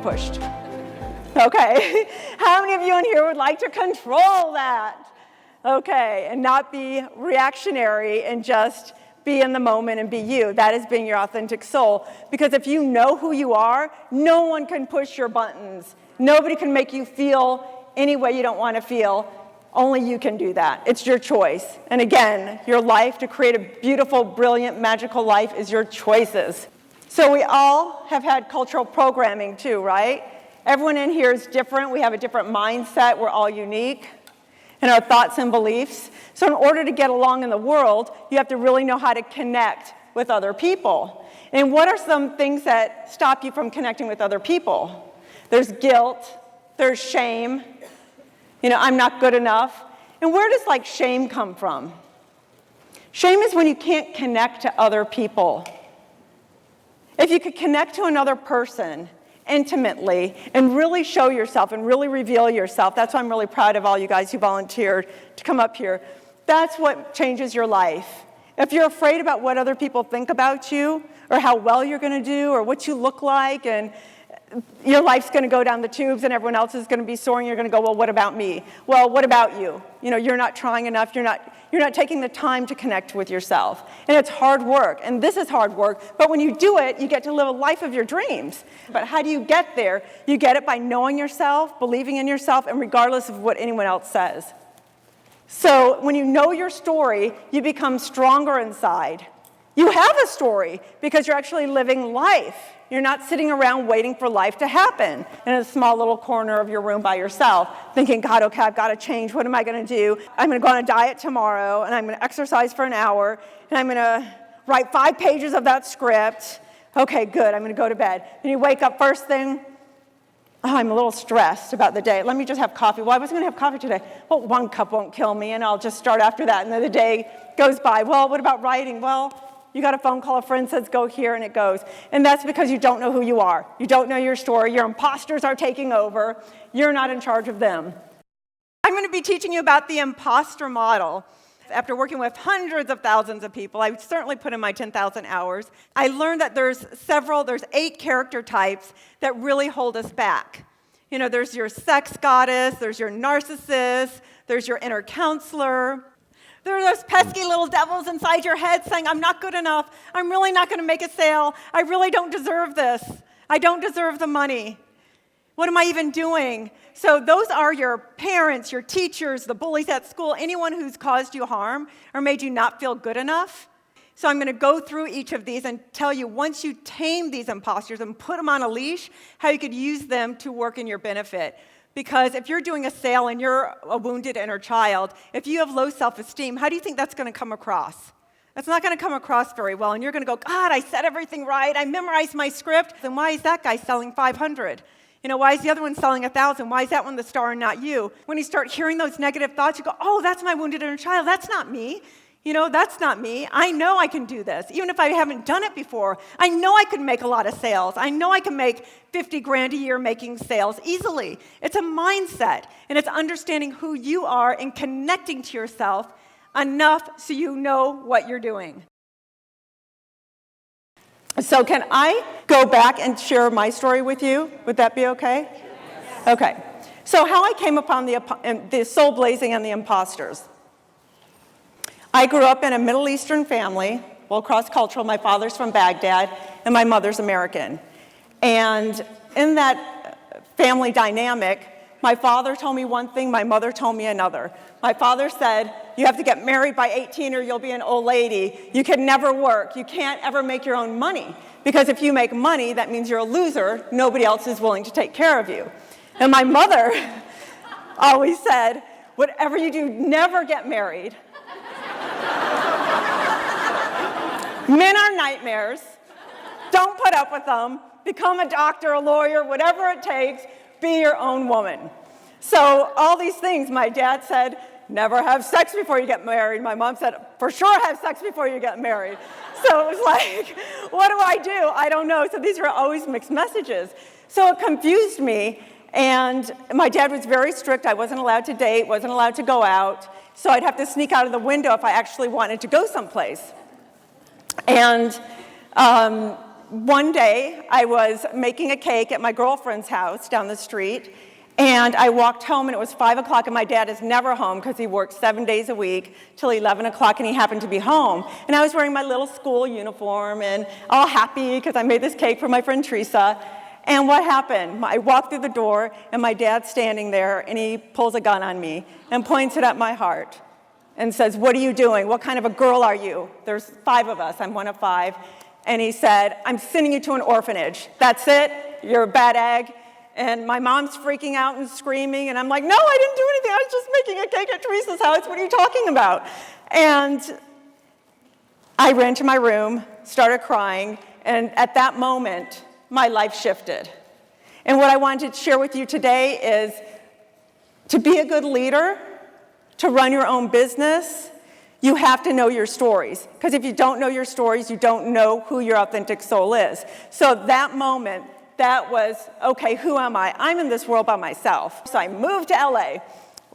pushed? Okay. How many of you in here would like to control that? Okay, and not be reactionary and just be in the moment and be you. That is being your authentic soul. Because if you know who you are, no one can push your buttons. Nobody can make you feel any way you don't want to feel. Only you can do that. It's your choice. And again, your life, to create a beautiful, brilliant, magical life, is your choices. So we all have had cultural programming too, right? Everyone in here is different. We have a different mindset. We're all unique in our thoughts and beliefs. So in order to get along in the world, you have to really know how to connect with other people. And what are some things that stop you from connecting with other people? There's guilt. There's shame. I'm not good enough. And where does shame come from? Shame is when you can't connect to other people. If you could connect to another person intimately and really show yourself and really reveal yourself, that's why I'm really proud of all you guys who volunteered to come up here. That's what changes your life. If you're afraid about what other people think about you or how well you're going to do or what you look like, and your life's going to go down the tubes and everyone else is going to be soaring, you're going to go, well, what about me? Well, what about you? You're not trying enough. You're not taking the time to connect with yourself. And it's hard work. And this is hard work. But when you do it, you get to live a life of your dreams. But how do you get there? You get it by knowing yourself, believing in yourself, and regardless of what anyone else says. So when you know your story, you become stronger inside. You have a story because you're actually living life. You're not sitting around waiting for life to happen in a small little corner of your room by yourself, thinking, God, okay, I've got to change. What am I going to do? I'm going to go on a diet tomorrow, and I'm going to exercise for an hour, and I'm going to write 5 pages of that script. Okay, good. I'm going to go to bed. Then you wake up first thing. Oh, I'm a little stressed about the day. Let me just have coffee. Well, I wasn't going to have coffee today. Well, 1 cup won't kill me, and I'll just start after that. And then the day goes by. Well, what about writing? Well, you got a phone call, a friend says, go here, and it goes. And that's because you don't know who you are. You don't know your story. Your imposters are taking over. You're not in charge of them. I'm going to be teaching you about the imposter model. After working with hundreds of thousands of people, I certainly put in my 10,000 hours, I learned that there's 8 character types that really hold us back. There's your sex goddess, there's your narcissist, there's your inner counselor. There are those pesky little devils inside your head saying, I'm not good enough. I'm really not going to make a sale. I really don't deserve this. I don't deserve the money. What am I even doing? So those are your parents, your teachers, the bullies at school, anyone who's caused you harm or made you not feel good enough. So I'm going to go through each of these and tell you, once you tame these imposters and put them on a leash, how you could use them to work in your benefit. Because if you're doing a sale and you're a wounded inner child, if you have low self-esteem, how do you think that's going to come across? That's not going to come across very well. And you're going to go, God, I said everything right. I memorized my script. Then why is that guy selling 500? Why is the other one selling 1,000? Why is that one the star and not you? When you start hearing those negative thoughts, you go, oh, that's my wounded inner child. That's not me. That's not me. I know I can do this. Even if I haven't done it before, I know I can make a lot of sales. I know I can make 50 grand a year making sales easily. It's a mindset, and it's understanding who you are and connecting to yourself enough so you know what you're doing. So can I go back and share my story with you? Would that be okay? Yes. Okay. So how I came upon the soul blazing and the imposters. I grew up in a Middle Eastern family, cross-cultural. My father's from Baghdad, and my mother's American. And in that family dynamic, my father told me one thing, my mother told me another. My father said, you have to get married by 18 or you'll be an old lady. You can never work. You can't ever make your own money. Because if you make money, that means you're a loser. Nobody else is willing to take care of you. And my mother always said, whatever you do, never get married. Men are nightmares. Don't put up with them. Become a doctor, a lawyer, whatever it takes. Be your own woman. So all these things, my dad said, never have sex before you get married. My mom said, for sure have sex before you get married. So it was like, what do? I don't know. So these were always mixed messages. So it confused me. And my dad was very strict. I wasn't allowed to date, wasn't allowed to go out. So I'd have to sneak out of the window if I actually wanted to go someplace. And One day, I was making a cake at my girlfriend's house down the street, and I walked home, and it was 5 o'clock, and my dad is never home because he works 7 days a week till 11 o'clock, and he happened to be home. And I was wearing my little school uniform and all happy because I made this cake for my friend Teresa. And what happened? I walked through the door, and my dad's standing there, and he pulls a gun on me and points it at my heart and says, "What are you doing? What kind of a girl are you?" There's 5 of us. I'm one of 5. And he said, "I'm sending you to an orphanage. That's it. You're a bad egg." And my mom's freaking out and screaming, and I'm like, "No, I didn't do anything. I was just making a cake at Teresa's house. What are you talking about?" And I ran to my room, started crying, and at that moment, my life shifted. And what I wanted to share with you today is to be a good leader, to run your own business, you have to know your stories. Because if you don't know your stories, you don't know who your authentic soul is. So that moment, that was, okay, who am I? I'm in this world by myself. So I moved to LA.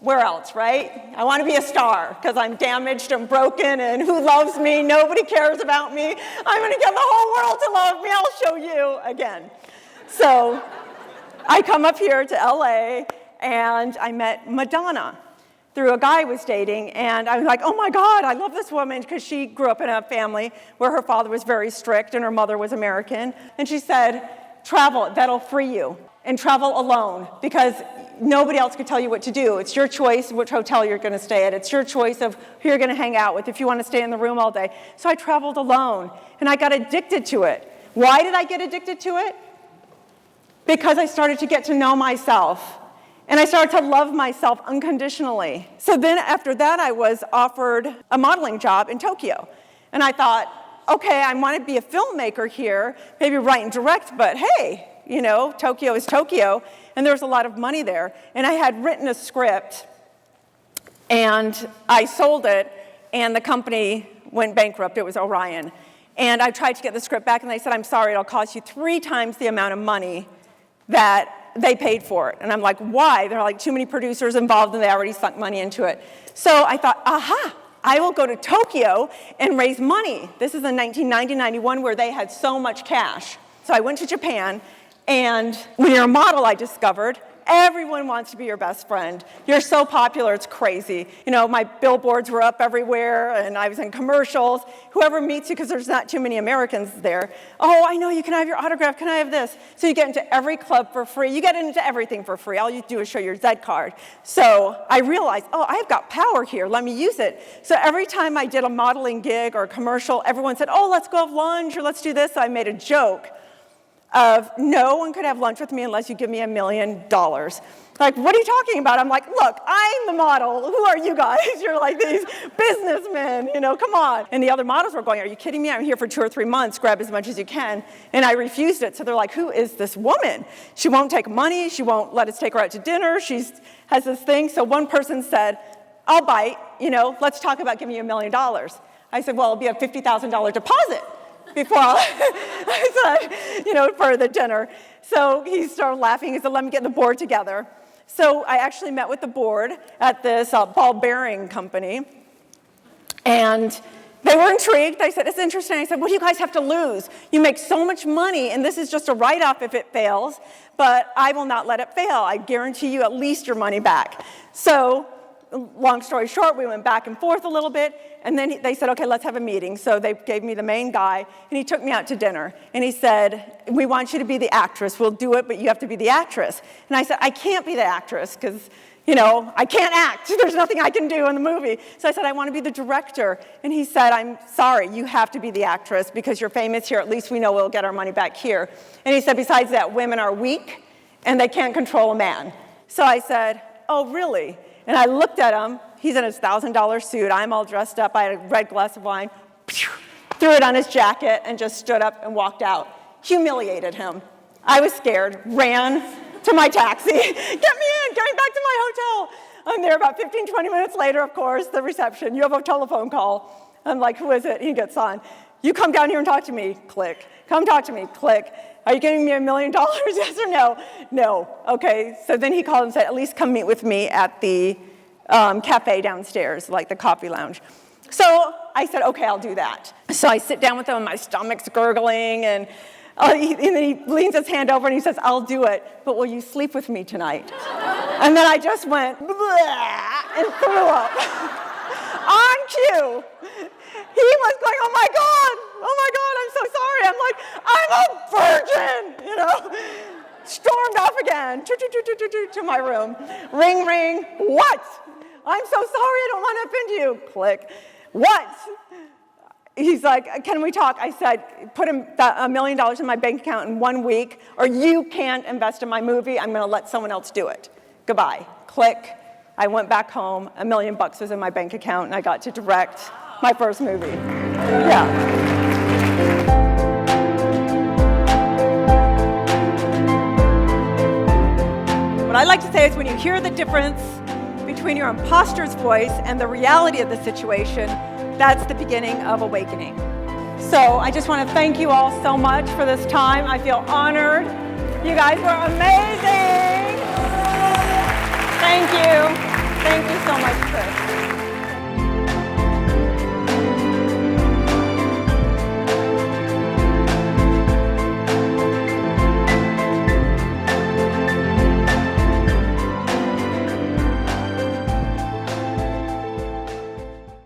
Where else, right? I want to be a star because I'm damaged and broken, and who loves me? Nobody cares about me. I'm going to get the whole world to love me. I'll show you again. So I come up here to LA, and I met Madonna through a guy I was dating, and I was like, "Oh my God, I love this woman," because she grew up in a family where her father was very strict and her mother was American. And she said, "Travel, that'll free you, and travel alone, because nobody else could tell you what to do. It's your choice which hotel you're going to stay at. It's your choice of who you're going to hang out with if you want to stay in the room all day." So I traveled alone, and I got addicted to it. Why did I get addicted to it? Because I started to get to know myself, and I started to love myself unconditionally. So then after that, I was offered a modeling job in Tokyo, and I thought, okay, I want to be a filmmaker here, maybe write and direct, but hey, you know, Tokyo is Tokyo, and there was a lot of money there. And I had written a script, and I sold it, and the company went bankrupt. It was Orion. And I tried to get the script back, and they said, "I'm sorry, it'll cost you 3 times the amount of money that they paid for it." And I'm like, "Why?" There are like too many producers involved, and they already sunk money into it. So I thought, aha, I will go to Tokyo and raise money. This is in 1990-91 where they had so much cash. So I went to Japan, and when you're a model, I discovered, everyone wants to be your best friend. You're so popular, it's crazy. You know, my billboards were up everywhere, and I was in commercials. Whoever meets you, because there's not too many Americans there, "Oh, I know you, can I have your autograph? Can I have this?" So you get into every club for free. You get into everything for free. All you do is show your Z card. So I realized, oh, I've got power here. Let me use it. So every time I did a modeling gig or a commercial, everyone said, "Oh, let's go have lunch," or "Let's do this." So I made a joke of, no one could have lunch with me unless you give me $1 million. Like, "What are you talking about?" I'm like, "Look, I'm the model. Who are you guys? You're like these businessmen, you know, come on." And the other models were going, "Are you kidding me? I'm here for 2 or 3 months. Grab as much as you can." And I refused it. So they're like, "Who is this woman? She won't take money. She won't let us take her out to dinner. She has this thing." So one person said, "I'll bite, you know, let's talk about giving you $1 million. I said, "Well, it'll be a $50,000 deposit before I said, you know, for the dinner." So he started laughing. He said, "Let me get the board together." So I actually met with the board at this ball bearing company, and they were intrigued. I said, "It's interesting." I said, "What do you guys have to lose? You make so much money, and this is just a write-off if it fails, but I will not let it fail. I guarantee you at least your money back." So long story short, we went back and forth a little bit, and then they said, "Okay, let's have a meeting." So they gave me the main guy, and he took me out to dinner. And he said, "We want you to be the actress. We'll do it, but you have to be the actress." And I said, "I can't be the actress because, you know, I can't act. There's nothing I can do in the movie." So I said, "I want to be the director." And he said, "I'm sorry, you have to be the actress because you're famous here. At least we know we'll get our money back here." And he said, "Besides that, women are weak, and they can't control a man." So I said, "Oh, really?" And I looked at him. He's in his $1,000 suit. I'm all dressed up. I had a red glass of wine. Threw it on his jacket and just stood up and walked out. Humiliated him. I was scared. Ran to my taxi. "Get me in. Get me back to my hotel." I'm there about 15, 20 minutes later, of course, the reception. "You have a telephone call." I'm like, "Who is it?" He gets on. "You come down here and talk to me." Click. "Come talk to me." Click. "Are you giving me $1 million? Yes or no?" "No." "Okay." So then he called and said, "At least come meet with me at the cafe downstairs, like the coffee lounge." So I said, "Okay, I'll do that." So I sit down with him, and my stomach's gurgling, and And then he leans his hand over and he says, I'll do it, but will you sleep with me tonight? And then I just went, and threw up. On cue. He was going, oh my God, I'm so sorry. I'm like, I'm a virgin, Stormed off again, to my room. Ring, ring, what? I'm so sorry, I don't want to offend you. Click, what? He's like, can we talk? I said, put $1 million in my bank account in 1 week, or you can't invest in my movie. I'm going to let someone else do it. Goodbye. Click. I went back home. $1 million was in my bank account, and I got to direct my first movie. Yeah. What I like to say is when you hear the difference between your imposter's voice and the reality of the situation, that's the beginning of awakening. So I just want to thank you all so much for this time. I feel honored. You guys were amazing. Thank you.